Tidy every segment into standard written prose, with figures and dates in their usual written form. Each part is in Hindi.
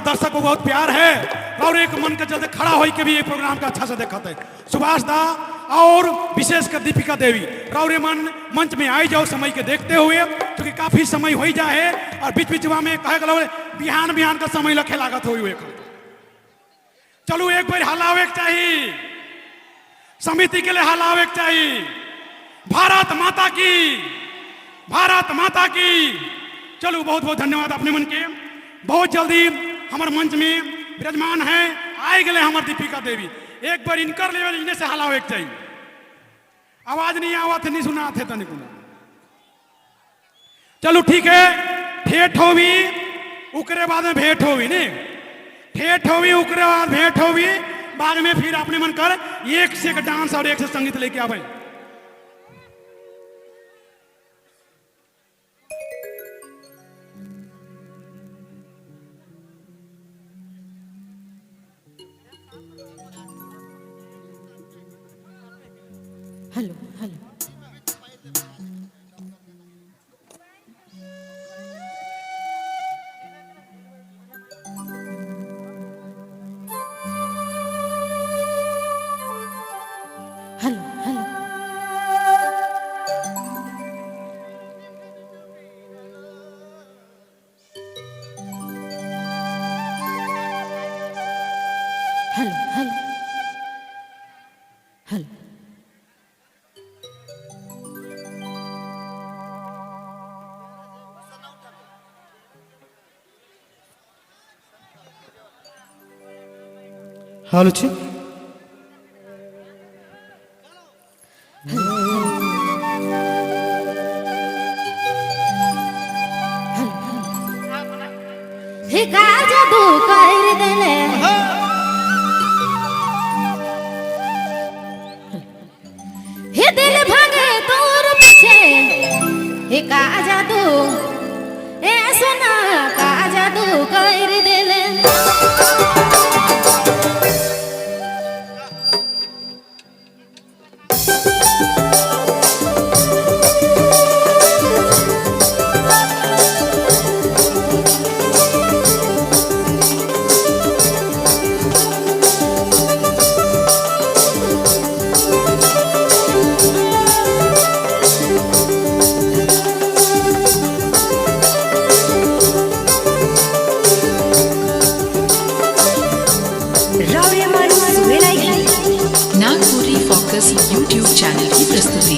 दर्शक को बहुत प्यार है और एक मन के चलते खड़ा हो के भी ये प्रोग्राम का अच्छा से देखा थे। सुभाष दा और विशेषकर दीपिका देवी और मंच में आई जाओ समय के देखते हुए, क्योंकि काफी समय हो ही जाए और बीच बीच में कहे बिहान बिहान का समय लखे लागत हुई। चलो एक बार हलावे चाहिए, समिति के लिए हलावे चाहिए। भारत माता की, भारत माता की। चलो बहुत बहुत धन्यवाद अपने मन के। बहुत जल्दी हमारे मंच में विराजमान है आए गए हमारे दीपिका देवी। एक बार इनकर लेवल इन्हें से हलावे चाहिए। आवाज नहीं आवा थे, नहीं सुना थे तनिक। चलो ठीक है, ठेठ होवी उकरे बाद में भेंट होवी, नहीं ठेठ होवी उकरे बाद भेंट होवी, बाद में फिर अपने मन कर एक से एक डांस और एक से संगीत लेके आवे। Hello hello hello hello hello hello hello हाल छी हे का जादू कर देले, हे दिल भागे तोर पीछे, हे का जादू ए सोना का जादू कर देले। नागपुरी फोकस यूट्यूब चैनल की प्रस्तुति।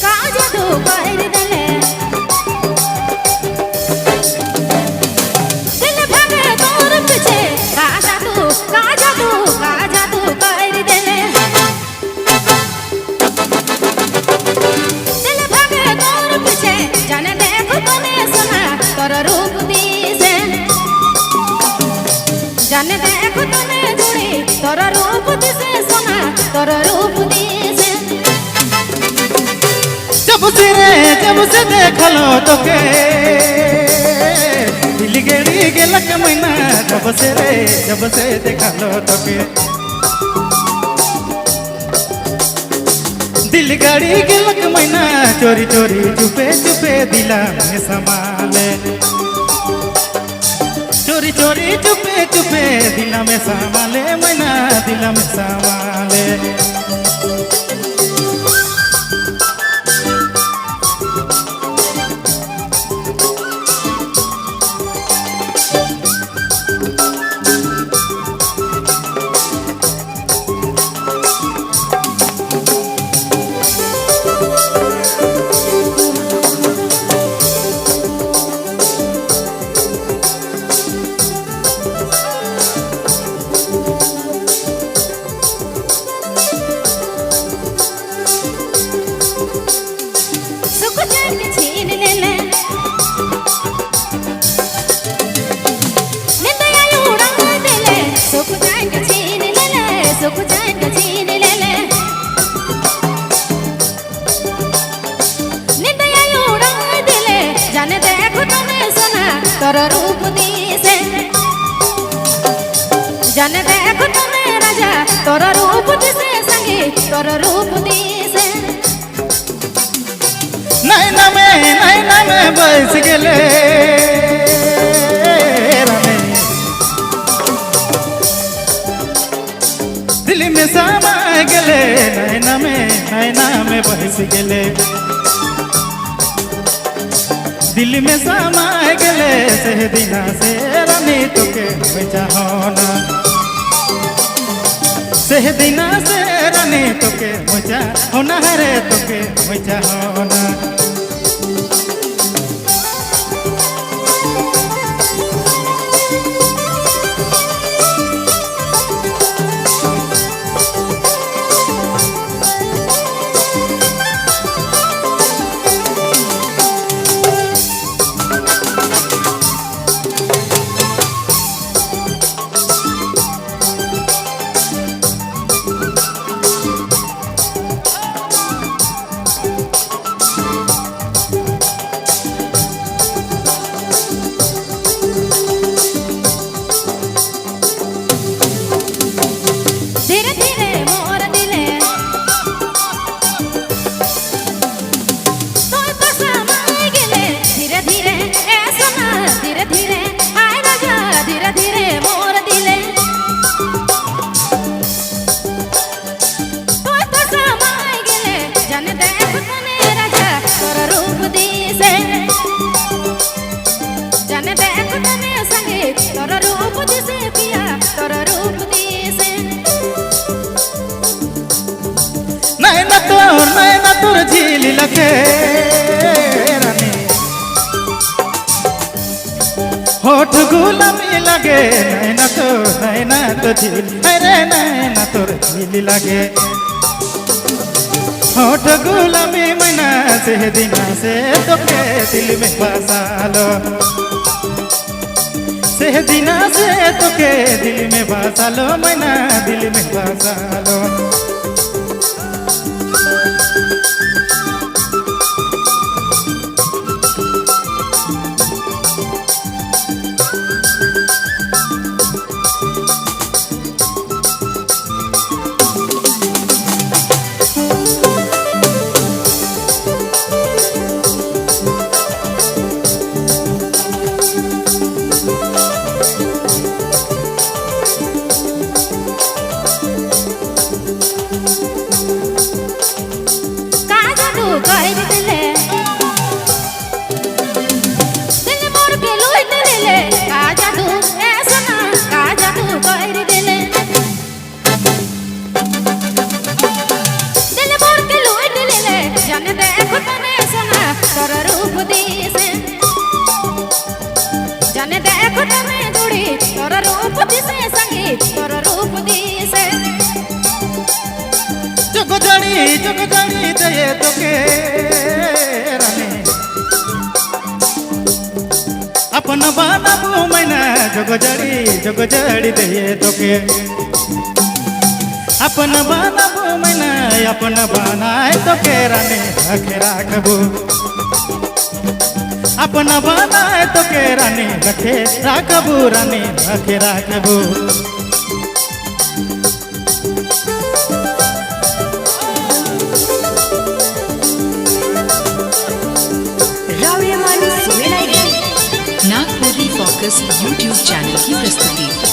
का जादू कर देले, दिल भागे तोर पीछे, का जादू का जादू का जादू कर देले। दिल भागे तोर पीछे, जाने देखो तने सोना तोर रूप दिसे, जाने देखो तने जुड़ी तोर रूप दिसे सोना तोर रूप दिसे। जब से देखलो तोके दिल गेड़ी गेलक मैना, जब से देखलो तोके दिल गाड़ी गेलक मैना, चोरी चोरी चुपे चुपे दिला में संभाले, चोरी चोरी चुपे चुपे दिला में संभाले मैना, दिला में संभाले। तोर रूप दिसे, जाने देखो तने राजा तोर रूप दिसे, संगी तोर रूप दिसे। नैना में बैस गेले में बहस गेले दिल में समाए गेले से दिना से रानी तोके चाहना से दिना से रानी तोके चाहना रे तोके चाहना धीरे धीरे मोर दिले तोय तो समाए गेले धीरे धीरे ए सोना धीरे धीरे आय राजा धीरे धीरे मोर दिले तोय तो समाए गेले जन देख तने राजा तोर रूप दिसे जन देख तने संगे तोर रूप दिसे पिया तोर रूप दिसे नैना तोर झील लगे रानी होठ गुलाबी लगे नैना तो झील अरे नैना तोर झील लगे होठ गुलाबी मैना से दिना से तोके दिल में बसा लो से दिना से तोके दिल में बसा लो मैना दिल में बसा लो कर दिले दिल मोर के लूट ले का जादू ए सोना का जादू कर दिले दिल मोर के लूट ले जन देख तने सोना तोर रूप दिसे जन देख तने जोड़ी तोर रूप दिसे संगीत तोर रूप दिसे जग जानी दे तोके रानी अपन बनाबू मैना जग जड़ी दे तोके अपन बनाबू मैना अपन बनाए तोके रानी रखे राखबू अपन बनाए तोके रानी रखे राखबू रानी रखे राखबू नागपुरी फोकस यूट्यूब चैनल की प्रस्तुति।